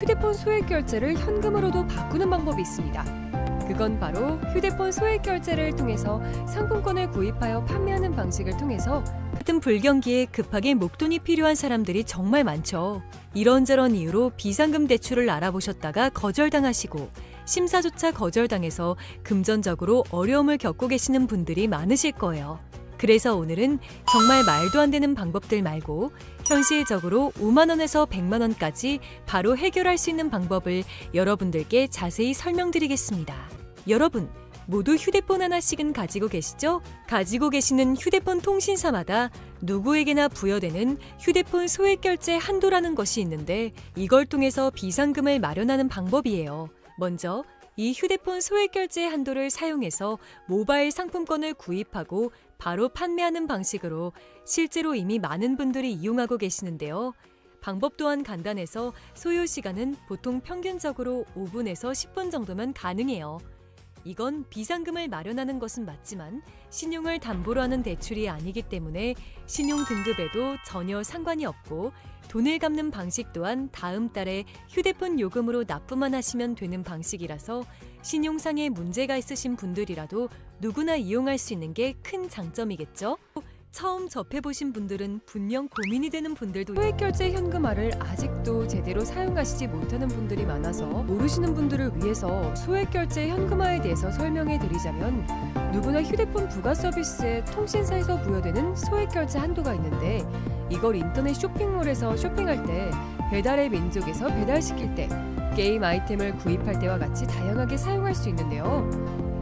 휴대폰 소액 결제를 현금으로도 바꾸는 방법이 있습니다. 그건 바로 휴대폰 소액 결제를 통해서 상품권을 구입하여 판매하는 방식을 통해서 같은 불경기에 급하게 목돈이 필요한 사람들이 정말 많죠. 이런저런 이유로 비상금 대출을 알아보셨다가 거절당하시고 심사조차 거절당해서 금전적으로 어려움을 겪고 계시는 분들이 많으실 거예요. 그래서 오늘은 정말 말도 안 되는 방법들 말고 현실적으로 5만 원에서 100만 원까지 바로 해결할 수 있는 방법을 여러분들께 자세히 설명드리겠습니다. 여러분, 모두 휴대폰 하나씩은 가지고 계시죠? 가지고 계시는 휴대폰 통신사마다 누구에게나 부여되는 휴대폰 소액 결제 한도라는 것이 있는데 이걸 통해서 비상금을 마련하는 방법이에요. 먼저 이 휴대폰 소액 결제 한도를 사용해서 모바일 상품권을 구입하고 바로 판매하는 방식으로 실제로 이미 많은 분들이 이용하고 계시는데요. 방법 또한 간단해서 소요 시간은 보통 평균적으로 5분에서 10분 정도면 가능해요. 이건 비상금을 마련하는 것은 맞지만 신용을 담보로 하는 대출이 아니기 때문에 신용 등급에도 전혀 상관이 없고 돈을 갚는 방식 또한 다음 달에 휴대폰 요금으로 납부만 하시면 되는 방식이라서 신용상에 문제가 있으신 분들이라도 누구나 이용할 수 있는 게 큰 장점이겠죠? 처음 접해보신 분들은 분명 고민이 되는 분들도 소액 결제 현금화를 아직도 제대로 사용하시지 못하는 분들이 많아서 모르시는 분들을 위해서 소액 결제 현금화에 대해서 설명해 드리자면 누구나 휴대폰 부가 서비스에 통신사에서 부여되는 소액 결제 한도가 있는데 이걸 인터넷 쇼핑몰에서 쇼핑할 때 배달의 민족에서 배달시킬 때 게임 아이템을 구입할 때와 같이 다양하게 사용할 수 있는데요.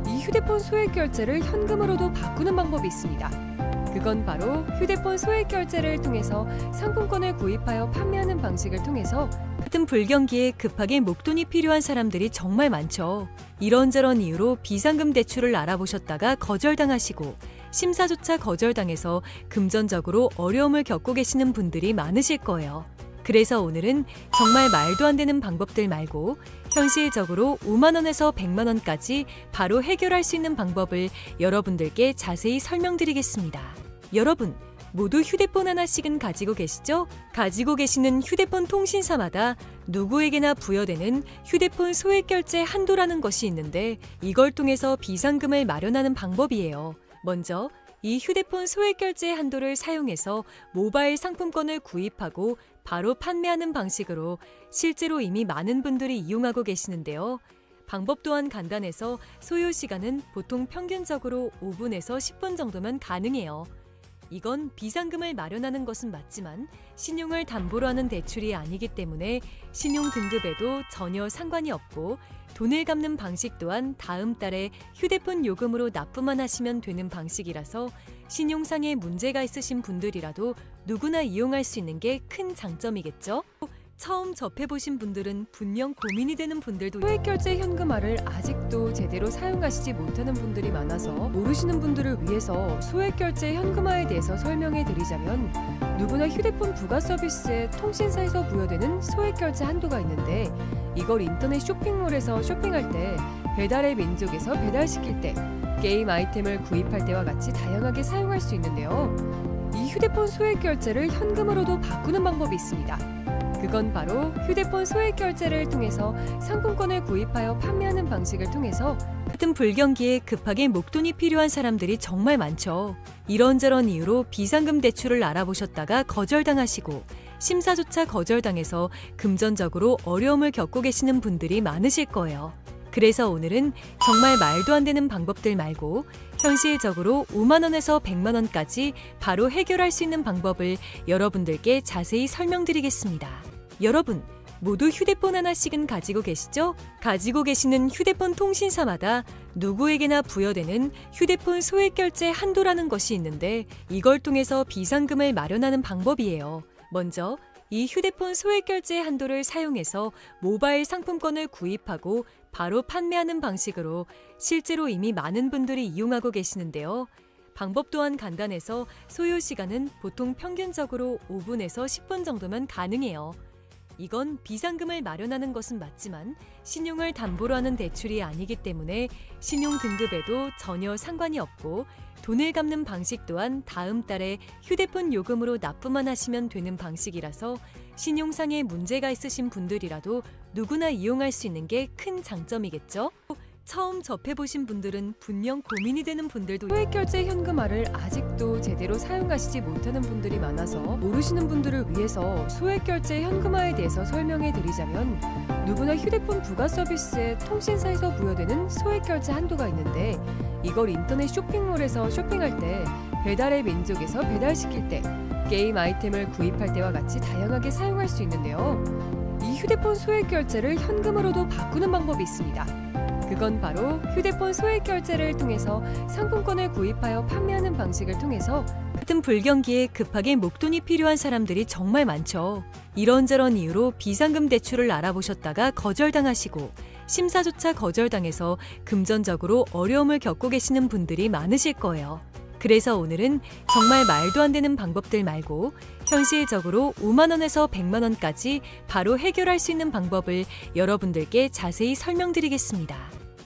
이 휴대폰 소액 결제를 현금으로도 바꾸는 방법이 있습니다. 그건 바로 휴대폰 소액 결제를 통해서 상품권을 구입하여 판매하는 방식을 통해서 같은 불경기에 급하게 목돈이 필요한 사람들이 정말 많죠. 이런저런 이유로 비상금 대출을 알아보셨다가 거절당하시고 심사조차 거절당해서 금전적으로 어려움을 겪고 계시는 분들이 많으실 거예요. 그래서 오늘은 정말 말도 안 되는 방법들 말고 현실적으로 5만 원에서 100만 원까지 바로 해결할 수 있는 방법을 여러분들께 자세히 설명드리겠습니다. 여러분, 모두 휴대폰 하나씩은 가지고 계시죠? 가지고 계시는 휴대폰 통신사마다 누구에게나 부여되는 휴대폰 소액 결제 한도라는 것이 있는데 이걸 통해서 비상금을 마련하는 방법이에요. 먼저 이 휴대폰 소액 결제 한도를 사용해서 모바일 상품권을 구입하고 바로 판매하는 방식으로 실제로 이미 많은 분들이 이용하고 계시는데요. 방법 또한 간단해서 소요 시간은 보통 평균적으로 5분에서 10분 정도면 가능해요. 이건 비상금을 마련하는 것은 맞지만 신용을 담보로 하는 대출이 아니기 때문에 신용 등급에도 전혀 상관이 없고 돈을 갚는 방식 또한 다음 달에 휴대폰 요금으로 납부만 하시면 되는 방식이라서 신용상에 문제가 있으신 분들이라도 누구나 이용할 수 있는 게 큰 장점이겠죠? 처음 접해보신 분들은 분명 고민이 되는 분들도 소액 결제 현금화를 아직도 제대로 사용하시지 못하는 분들이 많아서 모르시는 분들을 위해서 소액 결제 현금화에 대해서 설명해 드리자면 누구나 휴대폰 부가 서비스에 통신사에서 부여되는 소액 결제 한도가 있는데 이걸 인터넷 쇼핑몰에서 쇼핑할 때 배달의 민족에서 배달시킬 때 게임 아이템을 구입할 때와 같이 다양하게 사용할 수 있는데요. 이 휴대폰 소액 결제를 현금으로도 바꾸는 방법이 있습니다. 그건 바로 휴대폰 소액 결제를 통해서 상품권을 구입하여 판매하는 방식을 통해서 같은 불경기에 급하게 목돈이 필요한 사람들이 정말 많죠. 이런저런 이유로 비상금 대출을 알아보셨다가 거절당하시고 심사조차 거절당해서 금전적으로 어려움을 겪고 계시는 분들이 많으실 거예요. 그래서 오늘은 정말 말도 안 되는 방법들 말고 현실적으로 5만 원에서 100만 원까지 바로 해결할 수 있는 방법을 여러분들께 자세히 설명드리겠습니다. 여러분, 모두 휴대폰 하나씩은 가지고 계시죠? 가지고 계시는 휴대폰 통신사마다 누구에게나 부여되는 휴대폰 소액 결제 한도라는 것이 있는데 이걸 통해서 비상금을 마련하는 방법이에요. 먼저 이 휴대폰 소액 결제 한도를 사용해서 모바일 상품권을 구입하고 바로 판매하는 방식으로 실제로 이미 많은 분들이 이용하고 계시는데요. 방법 또한 간단해서 소요 시간은 보통 평균적으로 5분에서 10분 정도면 가능해요. 이건 비상금을 마련하는 것은 맞지만 신용을 담보로 하는 대출이 아니기 때문에 신용 등급에도 전혀 상관이 없고 돈을 갚는 방식 또한 다음 달에 휴대폰 요금으로 납부만 하시면 되는 방식이라서 신용상에 문제가 있으신 분들이라도 누구나 이용할 수 있는 게 큰 장점이겠죠? 처음 접해보신 분들은 분명 고민이 되는 분들도 소액결제 현금화를 아직도 제대로 사용하시지 못하는 분들이 많아서 모르시는 분들을 위해서 소액결제 현금화에 대해서 설명해 드리자면, 누구나 휴대폰 부가 서비스에 통신사에서 부여되는 소액결제 한도가 있는데, 이걸 인터넷 쇼핑몰에서 쇼핑할 때, 배달의 민족에서 배달시킬 때, 게임 아이템을 구입할 때와 같이 다양하게 사용할 수 있는데요. 이 휴대폰 소액결제를 현금으로도 바꾸는 방법이 있습니다. 그건 바로 휴대폰 소액결제를 통해서 상품권을 구입하여 판매하는 방식을 통해서 같은 불경기에 급하게 목돈이 필요한 사람들이 정말 많죠. 이런저런 이유로 비상금 대출을 알아보셨다가 거절당하시고 심사조차 거절당해서 금전적으로 어려움을 겪고 계시는 분들이 많으실 거예요. 그래서 오늘은 정말 말도 안 되는 방법들 말고 현실적으로 5만 원에서 100만 원까지 바로 해결할 수 있는 방법을 여러분들께 자세히 설명드리겠습니다.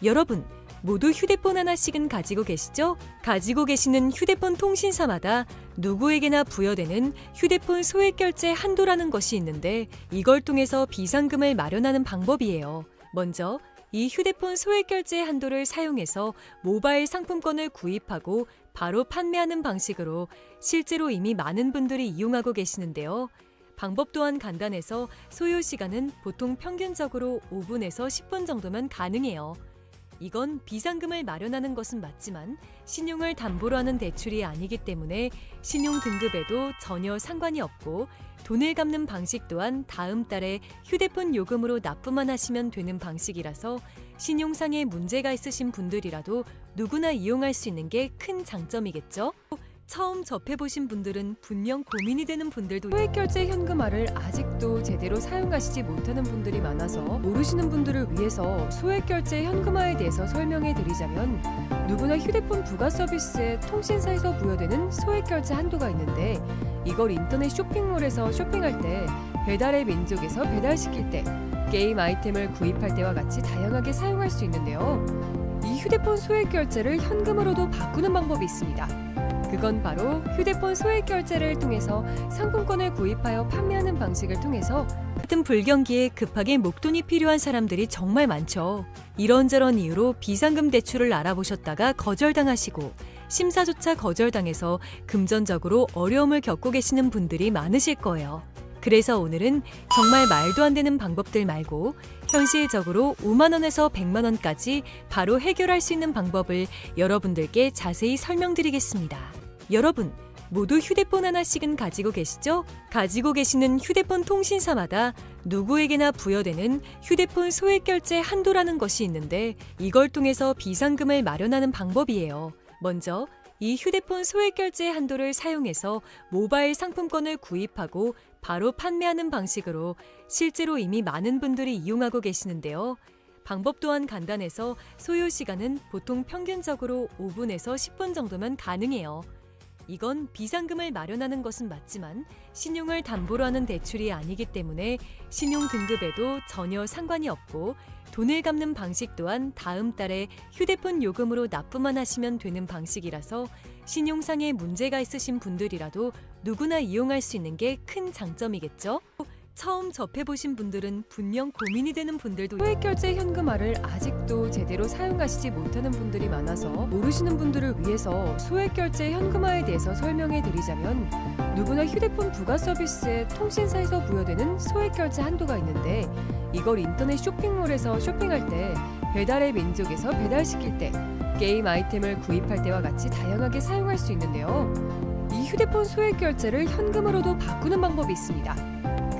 여러분, 모두 휴대폰 하나씩은 가지고 계시죠? 가지고 계시는 휴대폰 통신사마다 누구에게나 부여되는 휴대폰 소액결제 한도라는 것이 있는데, 이걸 통해서 비상금을 마련하는 방법이에요. 먼저 이 휴대폰 소액결제 한도를 사용해서 모바일 상품권을 구입하고 바로 판매하는 방식으로 실제로 이미 많은 분들이 이용하고 계시는데요. 방법 또한 간단해서 소요 시간은 보통 평균적으로 5분에서 10분 정도면 가능해요. 이건 비상금을 마련하는 것은 맞지만 신용을 담보로 하는 대출이 아니기 때문에 신용 등급에도 전혀 상관이 없고, 돈을 갚는 방식 또한 다음 달에 휴대폰 요금으로 납부만 하시면 되는 방식이라서 신용상에 문제가 있으신 분들이라도 누구나 이용할 수 있는 게 큰 장점이겠죠? 처음 접해보신 분들은 분명 고민이 되는 분들도 소액결제 현금화를 아직도 제대로 사용하시지 못하는 분들이 많아서 모르시는 분들을 위해서 소액결제 현금화에 대해서 설명해 드리자면, 누구나 휴대폰 부가 서비스에 통신사에서 부여되는 소액결제 한도가 있는데, 이걸 인터넷 쇼핑몰에서 쇼핑할 때, 배달의 민족에서 배달시킬 때, 게임 아이템을 구입할 때와 같이 다양하게 사용할 수 있는데요. 이 휴대폰 소액결제를 현금으로도 바꾸는 방법이 있습니다. 그건 바로 휴대폰 소액결제를 통해서 상품권을 구입하여 판매하는 방식을 통해서 같은 불경기에 급하게 목돈이 필요한 사람들이 정말 많죠. 이런저런 이유로 비상금 대출을 알아보셨다가 거절당하시고 심사조차 거절당해서 금전적으로 어려움을 겪고 계시는 분들이 많으실 거예요. 그래서 오늘은 정말 말도 안 되는 방법들 말고 현실적으로 5만 원에서 100만 원까지 바로 해결할 수 있는 방법을 여러분들께 자세히 설명드리겠습니다. 여러분, 모두 휴대폰 하나씩은 가지고 계시죠? 가지고 계시는 휴대폰 통신사마다 누구에게나 부여되는 휴대폰 소액결제 한도라는 것이 있는데, 이걸 통해서 비상금을 마련하는 방법이에요. 먼저 이 휴대폰 소액결제 한도를 사용해서 모바일 상품권을 구입하고 바로 판매하는 방식으로 실제로 이미 많은 분들이 이용하고 계시는데요. 방법 또한 간단해서 소요 시간은 보통 평균적으로 5분에서 10분 정도면 가능해요. 이건 비상금을 마련하는 것은 맞지만 신용을 담보로 하는 대출이 아니기 때문에 신용 등급에도 전혀 상관이 없고, 돈을 갚는 방식 또한 다음 달에 휴대폰 요금으로 납부만 하시면 되는 방식이라서 신용상에 문제가 있으신 분들이라도 누구나 이용할 수 있는 게 큰 장점이겠죠? 처음 접해보신 분들은 분명 고민이 되는 분들도 소액결제 현금화를 아직도 제대로 사용하시지 못하는 분들이 많아서 모르시는 분들을 위해서 소액결제 현금화에 대해서 설명해 드리자면, 누구나 휴대폰 부가 서비스에 통신사에서 부여되는 소액결제 한도가 있는데, 이걸 인터넷 쇼핑몰에서 쇼핑할 때, 배달의 민족에서 배달시킬 때, 게임 아이템을 구입할 때와 같이 다양하게 사용할 수 있는데요. 이 휴대폰 소액결제를 현금으로도 바꾸는 방법이 있습니다.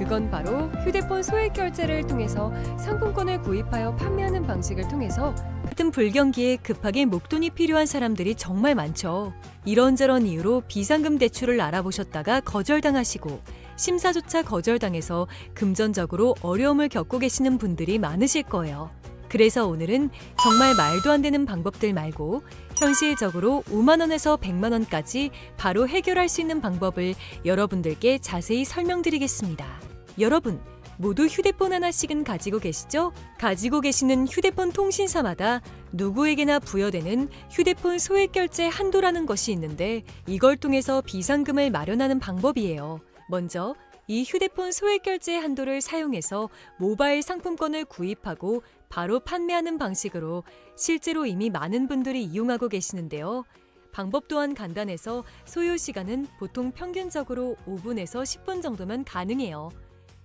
그건 바로 휴대폰 소액결제를 통해서 상품권을 구입하여 판매하는 방식을 통해서 같은 불경기에 급하게 목돈이 필요한 사람들이 정말 많죠. 이런저런 이유로 비상금 대출을 알아보셨다가 거절당하시고 심사조차 거절당해서 금전적으로 어려움을 겪고 계시는 분들이 많으실 거예요. 그래서 오늘은 정말 말도 안 되는 방법들 말고 현실적으로 5만 원에서 100만 원까지 바로 해결할 수 있는 방법을 여러분들께 자세히 설명드리겠습니다. 여러분, 모두 휴대폰 하나씩은 가지고 계시죠? 가지고 계시는 휴대폰 통신사마다 누구에게나 부여되는 휴대폰 소액결제 한도라는 것이 있는데, 이걸 통해서 비상금을 마련하는 방법이에요. 먼저 이 휴대폰 소액 결제 한도를 사용해서 모바일 상품권을 구입하고 바로 판매하는 방식으로 실제로 이미 많은 분들이 이용하고 계시는데요. 방법 또한 간단해서 소요 시간은 보통 평균적으로 5분에서 10분 정도면 가능해요.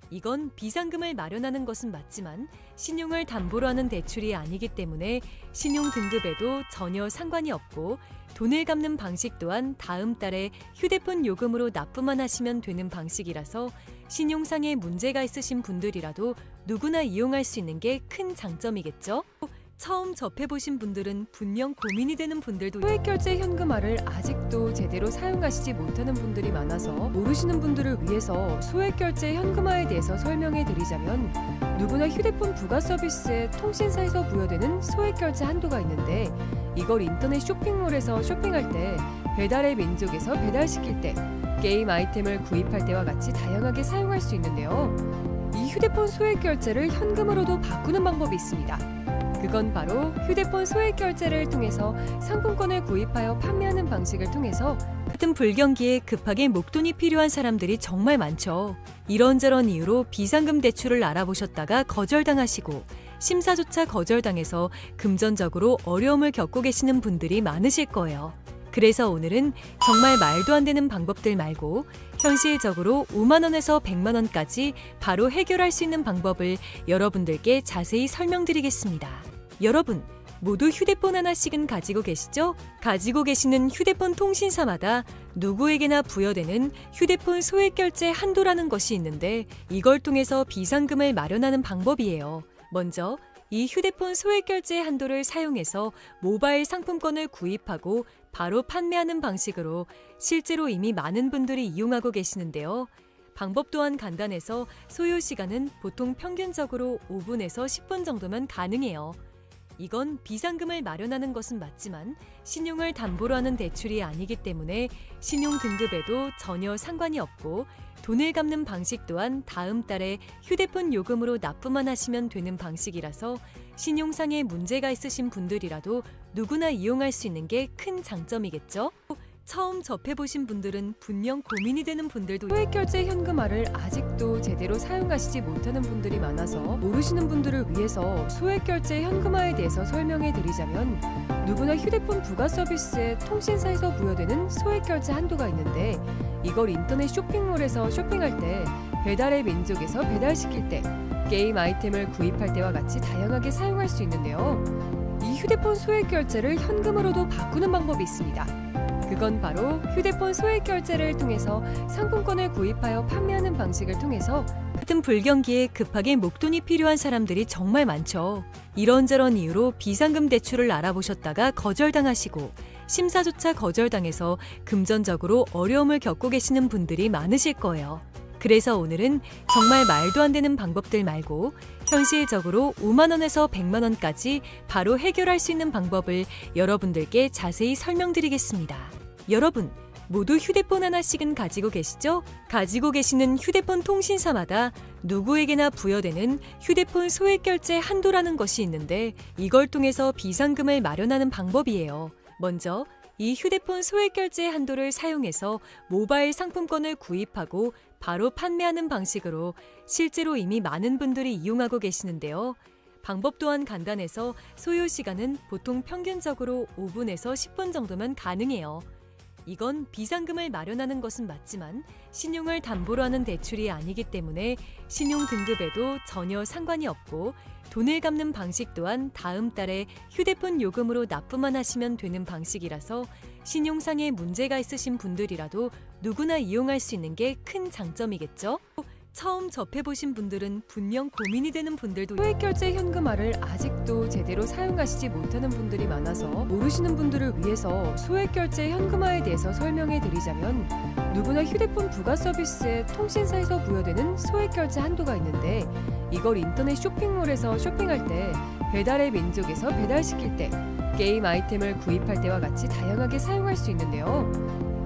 이건 비상금을 마련하는 것은 맞지만 신용을 담보로 하는 대출이 아니기 때문에 신용 등급에도 전혀 상관이 없고 돈을 갚는 방식 또한 다음 달에 휴대폰 요금으로 납부만 하시면 되는 방식이라서 신용상에 문제가 있으신 분들이라도 누구나 이용할 수 있는 게 큰 장점이겠죠? 처음 접해보신 분들은 분명 고민이 되는 분들도 소액결제 현금화를 아직도 제대로 사용하시지 못하는 분들이 많아서 모르시는 분들을 위해서 소액결제 현금화에 대해서 설명해 드리자면 누구나 휴대폰 부가 서비스에 통신사에서 부여되는 소액결제 한도가 있는데 이걸 인터넷 쇼핑몰에서 쇼핑할 때 배달의 민족에서 배달시킬 때 게임 아이템을 구입할 때와 같이 다양하게 사용할 수 있는데요. 이 휴대폰 소액결제를 현금으로도 바꾸는 방법이 있습니다. 그건 바로 휴대폰 소액 결제를 통해서 상품권을 구입하여 판매하는 방식을 통해서 같은 불경기에 급하게 목돈이 필요한 사람들이 정말 많죠. 이런저런 이유로 비상금 대출을 알아보셨다가 거절당하시고 심사조차 거절당해서 금전적으로 어려움을 겪고 계시는 분들이 많으실 거예요. 그래서 오늘은 정말 말도 안 되는 방법들 말고 현실적으로 5만 원에서 100만 원까지 바로 해결할 수 있는 방법을 여러분들께 자세히 설명드리겠습니다. 여러분, 모두 휴대폰 하나씩은 가지고 계시죠? 가지고 계시는 휴대폰 통신사마다 누구에게나 부여되는 휴대폰 소액 결제 한도라는 것이 있는데 이걸 통해서 비상금을 마련하는 방법이에요. 먼저 이 휴대폰 소액 결제 한도를 사용해서 모바일 상품권을 구입하고 바로 판매하는 방식으로 실제로 이미 많은 분들이 이용하고 계시는데요. 방법 또한 간단해서 소요 시간은 보통 평균적으로 5분에서 10분 정도면 가능해요. 이건 비상금을 마련하는 것은 맞지만 신용을 담보로 하는 대출이 아니기 때문에 신용 등급에도 전혀 상관이 없고 돈을 갚는 방식 또한 다음 달에 휴대폰 요금으로 납부만 하시면 되는 방식이라서 신용상에 문제가 있으신 분들이라도 누구나 이용할 수 있는 게 큰 장점이겠죠? 처음 접해보신 분들은 분명 고민이 되는 분들도 소액결제 현금화를 아직도 제대로 사용하시지 못하는 분들이 많아서 모르시는 분들을 위해서 소액결제 현금화에 대해서 설명해 드리자면 누구나 휴대폰 부가 서비스에 통신사에서 부여되는 소액결제 한도가 있는데 이걸 인터넷 쇼핑몰에서 쇼핑할 때 배달의 민족에서 배달시킬 때 게임 아이템을 구입할 때와 같이 다양하게 사용할 수 있는데요. 이 휴대폰 소액결제를 현금으로도 바꾸는 방법이 있습니다. 그건 바로 휴대폰 소액 결제를 통해서 상품권을 구입하여 판매하는 방식을 통해서 같은 불경기에 급하게 목돈이 필요한 사람들이 정말 많죠. 이런저런 이유로 비상금 대출을 알아보셨다가 거절당하시고 심사조차 거절당해서 금전적으로 어려움을 겪고 계시는 분들이 많으실 거예요. 그래서 오늘은 정말 말도 안 되는 방법들 말고 현실적으로 5만 원에서 100만 원까지 바로 해결할 수 있는 방법을 여러분들께 자세히 설명드리겠습니다. 여러분, 모두 휴대폰 하나씩은 가지고 계시죠? 가지고 계시는 휴대폰 통신사마다 누구에게나 부여되는 휴대폰 소액 결제 한도라는 것이 있는데 이걸 통해서 비상금을 마련하는 방법이에요. 먼저 이 휴대폰 소액 결제 한도를 사용해서 모바일 상품권을 구입하고 바로 판매하는 방식으로 실제로 이미 많은 분들이 이용하고 계시는데요. 방법 또한 간단해서 소요 시간은 보통 평균적으로 5분에서 10분 정도면 가능해요. 이건 비상금을 마련하는 것은 맞지만 신용을 담보로 하는 대출이 아니기 때문에 신용 등급에도 전혀 상관이 없고 돈을 갚는 방식 또한 다음 달에 휴대폰 요금으로 납부만 하시면 되는 방식이라서 신용상에 문제가 있으신 분들이라도 누구나 이용할 수 있는 게 큰 장점이겠죠? 처음 접해보신 분들은 분명 고민이 되는 분들도 소액결제 현금화를 아직도 제대로 사용하시지 못하는 분들이 많아서 모르시는 분들을 위해서 소액결제 현금화에 대해서 설명해 드리자면 누구나 휴대폰 부가 서비스에 통신사에서 부여되는 소액결제 한도가 있는데 이걸 인터넷 쇼핑몰에서 쇼핑할 때 배달의 민족에서 배달시킬 때 게임 아이템을 구입할 때와 같이 다양하게 사용할 수 있는데요.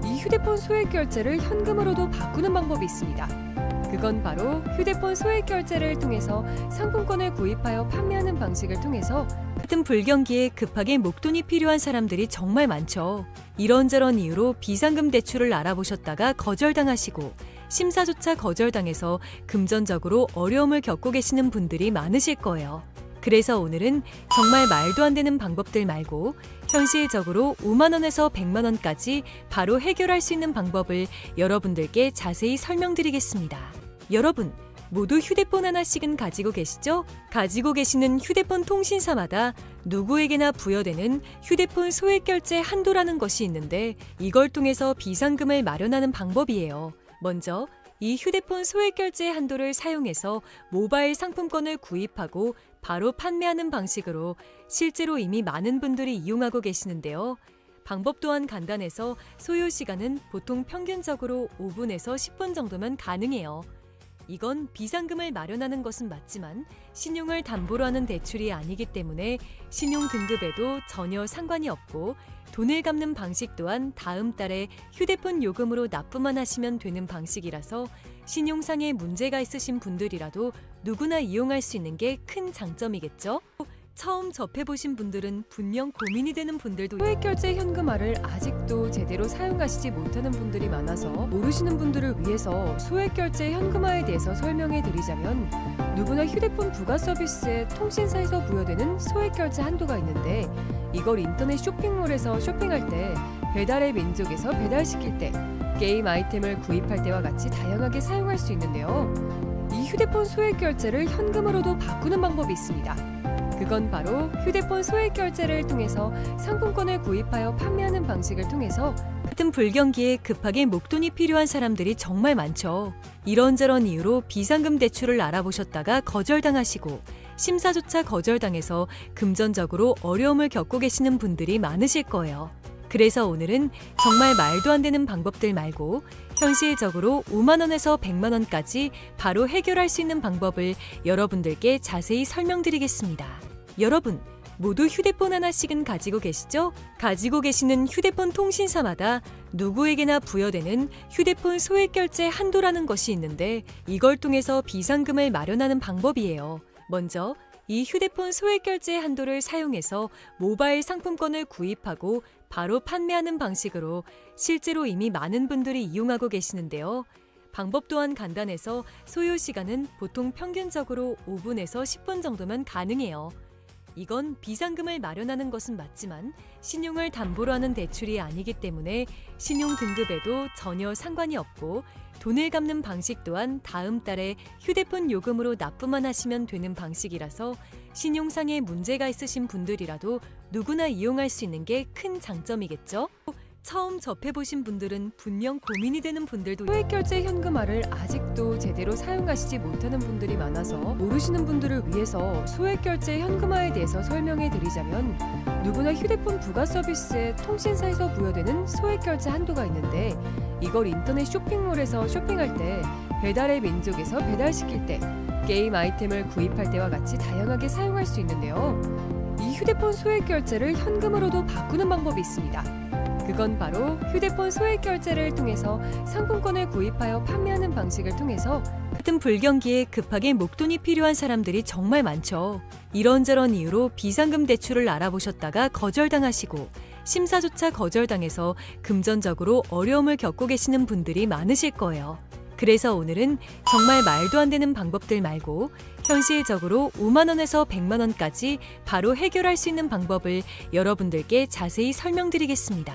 이 휴대폰 소액결제를 현금으로도 바꾸는 방법이 있습니다. 그건 바로 휴대폰 소액 결제를 통해서 상품권을 구입하여 판매하는 방식을 통해서 같은 불경기에 급하게 목돈이 필요한 사람들이 정말 많죠. 이런저런 이유로 비상금 대출을 알아보셨다가 거절당하시고 심사조차 거절당해서 금전적으로 어려움을 겪고 계시는 분들이 많으실 거예요. 그래서 오늘은 정말 말도 안 되는 방법들 말고 현실적으로 5만 원에서 100만 원까지 바로 해결할 수 있는 방법을 여러분들께 자세히 설명드리겠습니다. 여러분, 모두 휴대폰 하나씩은 가지고 계시죠? 가지고 계시는 휴대폰 통신사마다 누구에게나 부여되는 휴대폰 소액결제 한도라는 것이 있는데 이걸 통해서 비상금을 마련하는 방법이에요. 먼저 이 휴대폰 소액결제 한도를 사용해서 모바일 상품권을 구입하고 바로 판매하는 방식으로 실제로 이미 많은 분들이 이용하고 계시는데요. 방법 또한 간단해서 소요 시간은 보통 평균적으로 5분에서 10분 정도면 가능해요. 이건 비상금을 마련하는 것은 맞지만 신용을 담보로 하는 대출이 아니기 때문에 신용 등급에도 전혀 상관이 없고 돈을 갚는 방식 또한 다음 달에 휴대폰 요금으로 납부만 하시면 되는 방식이라서 신용상의 문제가 있으신 분들이라도 누구나 이용할 수 있는 게 큰 장점이겠죠? 처음 접해보신 분들은 분명 고민이 되는 분들도 소액결제 현금화를 아직도 제대로 사용하시지 못하는 분들이 많아서 모르시는 분들을 위해서 소액결제 현금화에 대해서 설명해 드리자면 누구나 휴대폰 부가 서비스에 통신사에서 부여되는 소액결제 한도가 있는데 이걸 인터넷 쇼핑몰에서 쇼핑할 때 배달의 민족에서 배달시킬 때 게임 아이템을 구입할 때와 같이 다양하게 사용할 수 있는데요. 이 휴대폰 소액결제를 현금으로도 바꾸는 방법이 있습니다. 그건 바로 휴대폰 소액결제를 통해서 상품권을 구입하여 판매하는 방식을 통해서 같은 불경기에 급하게 목돈이 필요한 사람들이 정말 많죠. 이런저런 이유로 비상금 대출을 알아보셨다가 거절당하시고 심사조차 거절당해서 금전적으로 어려움을 겪고 계시는 분들이 많으실 거예요. 그래서 오늘은 정말 말도 안 되는 방법들 말고 현실적으로 5만 원에서 100만 원까지 바로 해결할 수 있는 방법을 여러분들께 자세히 설명드리겠습니다. 여러분, 모두 휴대폰 하나씩은 가지고 계시죠? 가지고 계시는 휴대폰 통신사마다 누구에게나 부여되는 휴대폰 소액결제 한도라는 것이 있는데 이걸 통해서 비상금을 마련하는 방법이에요. 먼저 이 휴대폰 소액결제 한도를 사용해서 모바일 상품권을 구입하고 바로 판매하는 방식으로 실제로 이미 많은 분들이 이용하고 계시는데요. 방법 또한 간단해서 소요 시간은 보통 평균적으로 5분에서 10분 정도면 가능해요. 이건 비상금을 마련하는 것은 맞지만 신용을 담보로 하는 대출이 아니기 때문에 신용 등급에도 전혀 상관이 없고 돈을 갚는 방식 또한 다음 달에 휴대폰 요금으로 납부만 하시면 되는 방식이라서 신용상의 문제가 있으신 분들이라도 누구나 이용할 수 있는 게 큰 장점이겠죠? 처음 접해보신 분들은 분명 고민이 되는 분들도 소액결제 현금화를 아직도 제대로 사용하시지 못하는 분들이 많아서 모르시는 분들을 위해서 소액결제 현금화에 대해서 설명해 드리자면 누구나 휴대폰 부가 서비스에 통신사에서 부여되는 소액결제 한도가 있는데 이걸 인터넷 쇼핑몰에서 쇼핑할 때 배달의 민족에서 배달시킬 때 게임 아이템을 구입할 때와 같이 다양하게 사용할 수 있는데요. 이 휴대폰 소액결제를 현금으로도 바꾸는 방법이 있습니다. 그건 바로 휴대폰 소액결제를 통해서 상품권을 구입하여 판매하는 방식을 통해서 같은 불경기에 급하게 목돈이 필요한 사람들이 정말 많죠. 이런저런 이유로 비상금 대출을 알아보셨다가 거절당하시고 심사조차 거절당해서 금전적으로 어려움을 겪고 계시는 분들이 많으실 거예요. 그래서 오늘은 정말 말도 안 되는 방법들 말고 현실적으로 5만 원에서 100만 원까지 바로 해결할 수 있는 방법을 여러분들께 자세히 설명드리겠습니다.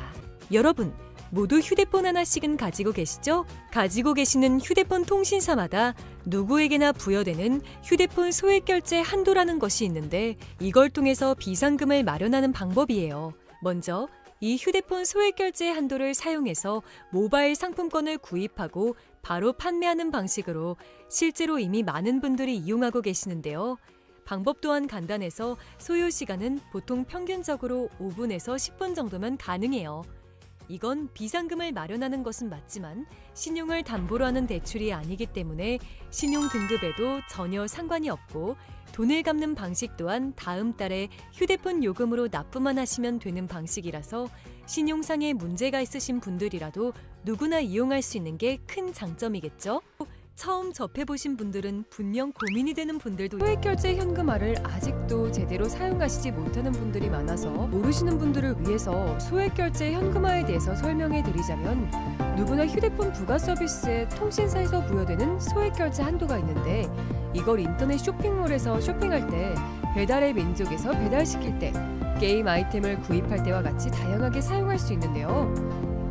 여러분, 모두 휴대폰 하나씩은 가지고 계시죠? 가지고 계시는 휴대폰 통신사마다 누구에게나 부여되는 휴대폰 소액결제 한도라는 것이 있는데 이걸 통해서 비상금을 마련하는 방법이에요. 먼저 이 휴대폰 소액결제 한도를 사용해서 모바일 상품권을 구입하고 바로 판매하는 방식으로 실제로 이미 많은 분들이 이용하고 계시는데요. 방법 또한 간단해서 소요 시간은 보통 평균적으로 5분에서 10분 정도면 가능해요. 이건 비상금을 마련하는 것은 맞지만 신용을 담보로 하는 대출이 아니기 때문에 신용 등급에도 전혀 상관이 없고 돈을 갚는 방식 또한 다음 달에 휴대폰 요금으로 납부만 하시면 되는 방식이라서 신용상의 문제가 있으신 분들이라도 누구나 이용할 수 있는 게 큰 장점이겠죠? 처음 접해보신 분들은 분명 고민이 되는 분들도 소액결제 현금화를 아직도 제대로 사용하시지 못하는 분들이 많아서 모르시는 분들을 위해서 소액결제 현금화에 대해서 설명해 드리자면, 누구나 휴대폰 부가 서비스에 통신사에서 부여되는 소액결제 한도가 있는데, 이걸 인터넷 쇼핑몰에서 쇼핑할 때, 배달의 민족에서 배달시킬 때, 게임 아이템을 구입할 때와 같이 다양하게 사용할 수 있는데요.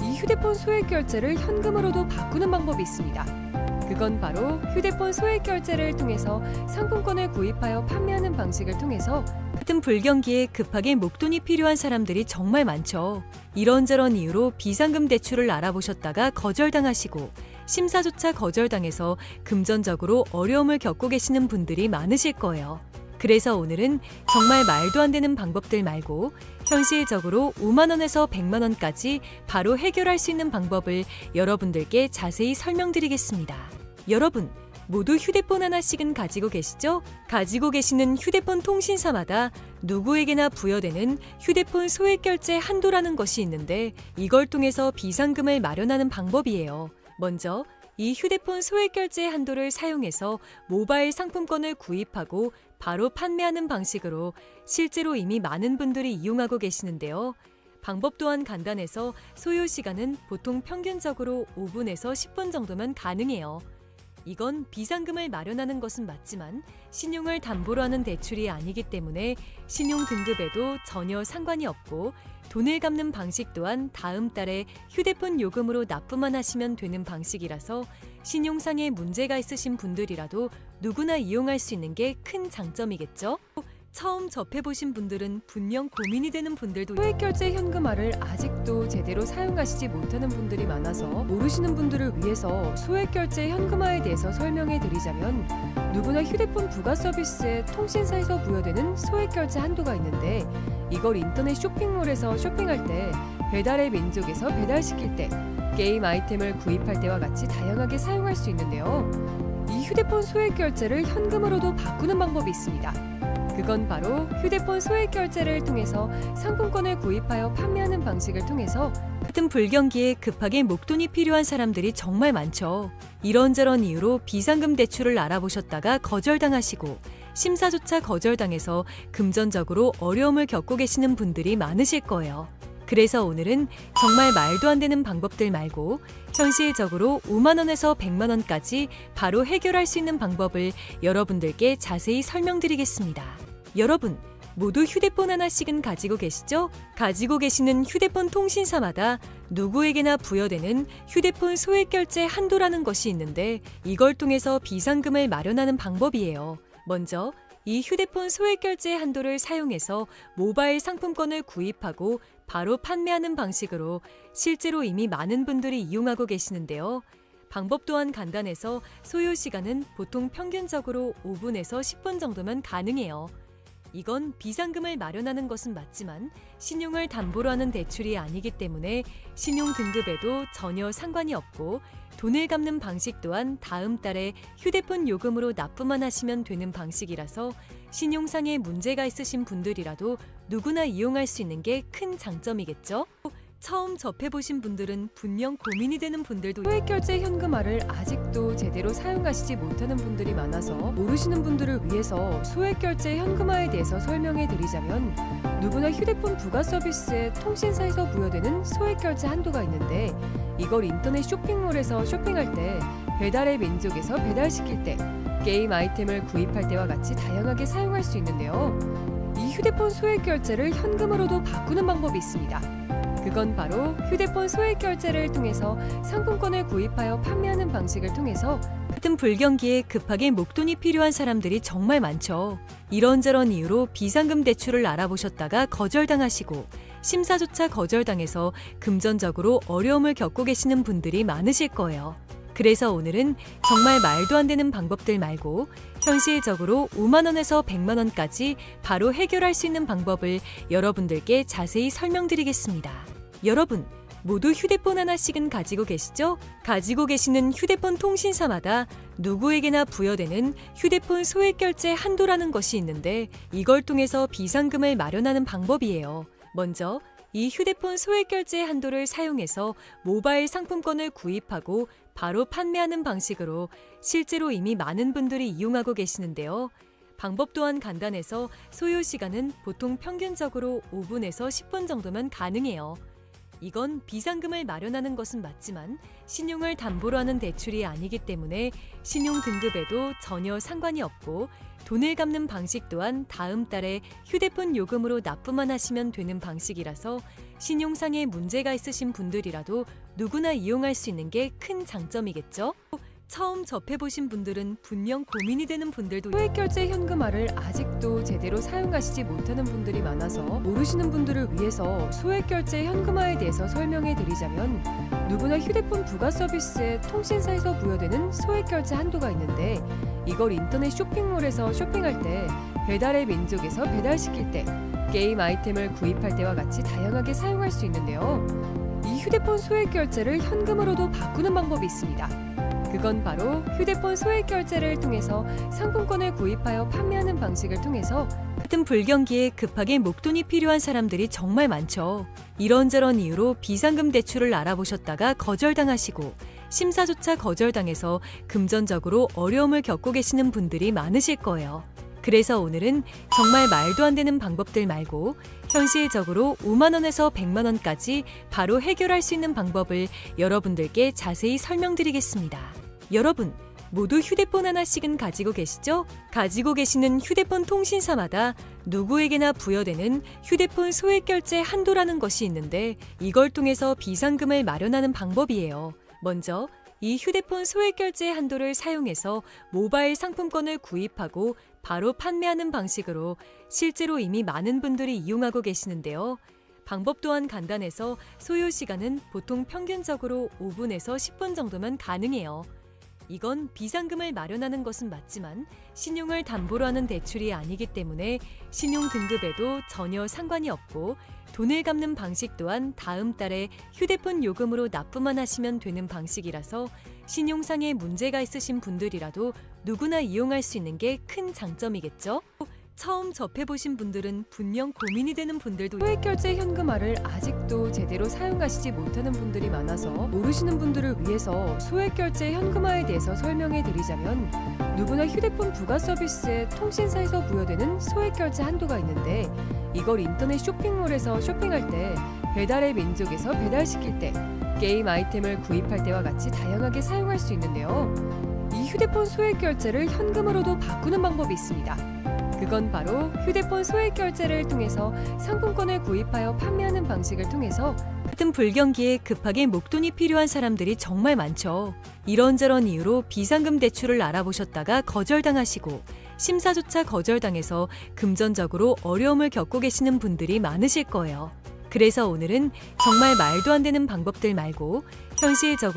이 휴대폰 소액결제를 현금으로도 바꾸는 방법이 있습니다. 그건 바로 휴대폰 소액결제를 통해서 상품권을 구입하여 판매하는 방식을 통해서 같은 불경기에 급하게 목돈이 필요한 사람들이 정말 많죠. 이런저런 이유로 비상금 대출을 알아보셨다가 거절당하시고 심사조차 거절당해서 금전적으로 어려움을 겪고 계시는 분들이 많으실 거예요. 그래서 오늘은 정말 말도 안 되는 방법들 말고 현실적으로 5만 원에서 100만 원까지 바로 해결할 수 있는 방법을 여러분들께 자세히 설명드리겠습니다. 여러분, 모두 휴대폰 하나씩은 가지고 계시죠? 가지고 계시는 휴대폰 통신사마다 누구에게나 부여되는 휴대폰 소액결제 한도라는 것이 있는데, 이걸 통해서 비상금을 마련하는 방법이에요. 먼저 이 휴대폰 소액결제 한도를 사용해서 모바일 상품권을 구입하고 바로 판매하는 방식으로 실제로 이미 많은 분들이 이용하고 계시는데요. 방법 또한 간단해서 소요 시간은 보통 평균적으로 5분에서 10분 정도면 가능해요. 이건 비상금을 마련하는 것은 맞지만 신용을 담보로 하는 대출이 아니기 때문에 신용 등급에도 전혀 상관이 없고, 돈을 갚는 방식 또한 다음 달에 휴대폰 요금으로 납부만 하시면 되는 방식이라서 신용상의 문제가 있으신 분들이라도 누구나 이용할 수 있는 게 큰 장점이겠죠? 처음 접해보신 분들은 분명 고민이 되는 분들도 소액결제 현금화를 아직도 제대로 사용하시지 못하는 분들이 많아서 모르시는 분들을 위해서 소액결제 현금화에 대해서 설명해 드리자면, 누구나 휴대폰 부가 서비스에 통신사에서 부여되는 소액결제 한도가 있는데, 이걸 인터넷 쇼핑몰에서 쇼핑할 때, 배달의 민족에서 배달시킬 때, 게임 아이템을 구입할 때와 같이 다양하게 사용할 수 있는데요. 이 휴대폰 소액결제를 현금으로도 바꾸는 방법이 있습니다. 그건 바로 휴대폰 소액결제를 통해서 상품권을 구입하여 판매하는 방식을 통해서 같은 불경기에 급하게 목돈이 필요한 사람들이 정말 많죠. 이런저런 이유로 비상금 대출을 알아보셨다가 거절당하시고 심사조차 거절당해서 금전적으로 어려움을 겪고 계시는 분들이 많으실 거예요. 그래서 오늘은 정말 말도 안 되는 방법들 말고 현실적으로 5만 원에서 100만 원까지 바로 해결할 수 있는 방법을 여러분들께 자세히 설명드리겠습니다. 여러분, 모두 휴대폰 하나씩은 가지고 계시죠? 가지고 계시는 휴대폰 통신사마다 누구에게나 부여되는 휴대폰 소액결제 한도라는 것이 있는데, 이걸 통해서 비상금을 마련하는 방법이에요. 먼저 이 휴대폰 소액결제 한도를 사용해서 모바일 상품권을 구입하고 바로 판매하는 방식으로 실제로 이미 많은 분들이 이용하고 계시는데요. 방법 또한 간단해서 소요 시간은 보통 평균적으로 5분에서 10분 정도면 가능해요. 이건 비상금을 마련하는 것은 맞지만 신용을 담보로 하는 대출이 아니기 때문에 신용 등급에도 전혀 상관이 없고, 돈을 갚는 방식 또한 다음 달에 휴대폰 요금으로 납부만 하시면 되는 방식이라서 신용상의 문제가 있으신 분들이라도 누구나 이용할 수 있는 게 큰 장점이겠죠? 처음 접해보신 분들은 분명 고민이 되는 분들도 소액결제 현금화를 아직도 제대로 사용하시지 못하는 분들이 많아서 모르시는 분들을 위해서 소액결제 현금화에 대해서 설명해 드리자면, 누구나 휴대폰 부가 서비스에 통신사에서 부여되는 소액결제 한도가 있는데, 이걸 인터넷 쇼핑몰에서 쇼핑할 때, 배달의 민족에서 배달시킬 때, 게임 아이템을 구입할 때와 같이 다양하게 사용할 수 있는데요. 이 휴대폰 소액결제를 현금으로도 바꾸는 방법이 있습니다. 그건 바로 휴대폰 소액결제를 통해서 상품권을 구입하여 판매하는 방식을 통해서 같은 불경기에 급하게 목돈이 필요한 사람들이 정말 많죠. 이런저런 이유로 비상금 대출을 알아보셨다가 거절당하시고 심사조차 거절당해서 금전적으로 어려움을 겪고 계시는 분들이 많으실 거예요. 그래서 오늘은 정말 말도 안 되는 방법들 말고 현실적으로 5만 원에서 100만 원까지 바로 해결할 수 있는 방법을 여러분들께 자세히 설명드리겠습니다. 여러분, 모두 휴대폰 하나씩은 가지고 계시죠? 가지고 계시는 휴대폰 통신사마다 누구에게나 부여되는 휴대폰 소액결제 한도라는 것이 있는데, 이걸 통해서 비상금을 마련하는 방법이에요. 먼저 이 휴대폰 소액결제 한도를 사용해서 모바일 상품권을 구입하고 바로 판매하는 방식으로 실제로 이미 많은 분들이 이용하고 계시는데요. 방법 또한 간단해서 소요 시간은 보통 평균적으로 5분에서 10분 정도면 가능해요. 이건 비상금을 마련하는 것은 맞지만 신용을 담보로 하는 대출이 아니기 때문에 신용 등급에도 전혀 상관이 없고 돈을 갚는 방식 또한 다음 달에 휴대폰 요금으로 납부만 하시면 되는 방식이라서 신용상의 문제가 있으신 분들이라도 누구나 이용할 수 있는 게 큰 장점이겠죠? 처음 접해보신 분들은 분명 고민이 되는 분들도 소액결제 현금화를 아직도 제대로 사용하시지 못하는 분들이 많아서 모르시는 분들을 위해서 소액결제 현금화에 대해서 설명해 드리자면 누구나 휴대폰 부가 서비스에 통신사에서 부여되는 소액결제 한도가 있는데 이걸 인터넷 쇼핑몰에서 쇼핑할 때 배달의 민족에서 배달시킬 때 게임 아이템을 구입할 때와 같이 다양하게 사용할 수 있는데요. 이 휴대폰 소액결제를 현금으로도 바꾸는 방법이 있습니다. 그건 바로 휴대폰 소액결제를 통해서 상품권을 구입하여 판매하는 방식을 통해서 같은 불경기에 급하게 목돈이 필요한 사람들이 정말 많죠. 이런저런 이유로 비상금 대출을 알아보셨다가 거절당하시고 심사조차 거절당해서 금전적으로 어려움을 겪고 계시는 분들이 많으실 거예요. 그래서 오늘은 정말 말도 안 되는 방법들 말고 현실적으로 5만 원에서 100만 원까지 바로 해결할 수 있는 방법을 여러분들께 자세히 설명드리겠습니다. 여러분, 모두 휴대폰 하나씩은 가지고 계시죠? 가지고 계시는 휴대폰 통신사마다 누구에게나 부여되는 휴대폰 소액결제 한도라는 것이 있는데 이걸 통해서 비상금을 마련하는 방법이에요. 먼저 이 휴대폰 소액결제 한도를 사용해서 모바일 상품권을 구입하고 바로 판매하는 방식으로 실제로 이미 많은 분들이 이용하고 계시는데요. 방법 또한 간단해서 소요 시간은 보통 평균적으로 5분에서 10분 정도면 가능해요. 이건 비상금을 마련하는 것은 맞지만 신용을 담보로 하는 대출이 아니기 때문에 신용 등급에도 전혀 상관이 없고 돈을 갚는 방식 또한 다음 달에 휴대폰 요금으로 납부만 하시면 되는 방식이라서 신용상의 문제가 있으신 분들이라도 누구나 이용할 수 있는 게 큰 장점이겠죠? 처음 접해보신 분들은 분명 고민이 되는 분들도 소액결제 현금화를 아직도 제대로 사용하시지 못하는 분들이 많아서 모르시는 분들을 위해서 소액결제 현금화에 대해서 설명해 드리자면 누구나 휴대폰 부가 서비스에 통신사에서 부여되는 소액결제 한도가 있는데 이걸 인터넷 쇼핑몰에서 쇼핑할 때 배달의 민족에서 배달시킬 때 게임 아이템을 구입할 때와 같이 다양하게 사용할 수 있는데요. 이 휴대폰 소액결제를 현금으로도 바꾸는 방법이 있습니다. 그건 바로 휴대폰 소액결제를 통해서 상품권을 구입하여 판매하는 방식을 통해서 같은 불경기에 급하게 목돈이 필요한 사람들이 정말 많죠. 이런저런 이유로 비상금 대출을 알아보셨다가 거절당하시고 심사조차 거절당해서 금전적으로 어려움을 겪고 계시는 분들이 많으실 거예요. 그래서 오늘은 정말 말도 안 되는 방법들 말고 현실적으로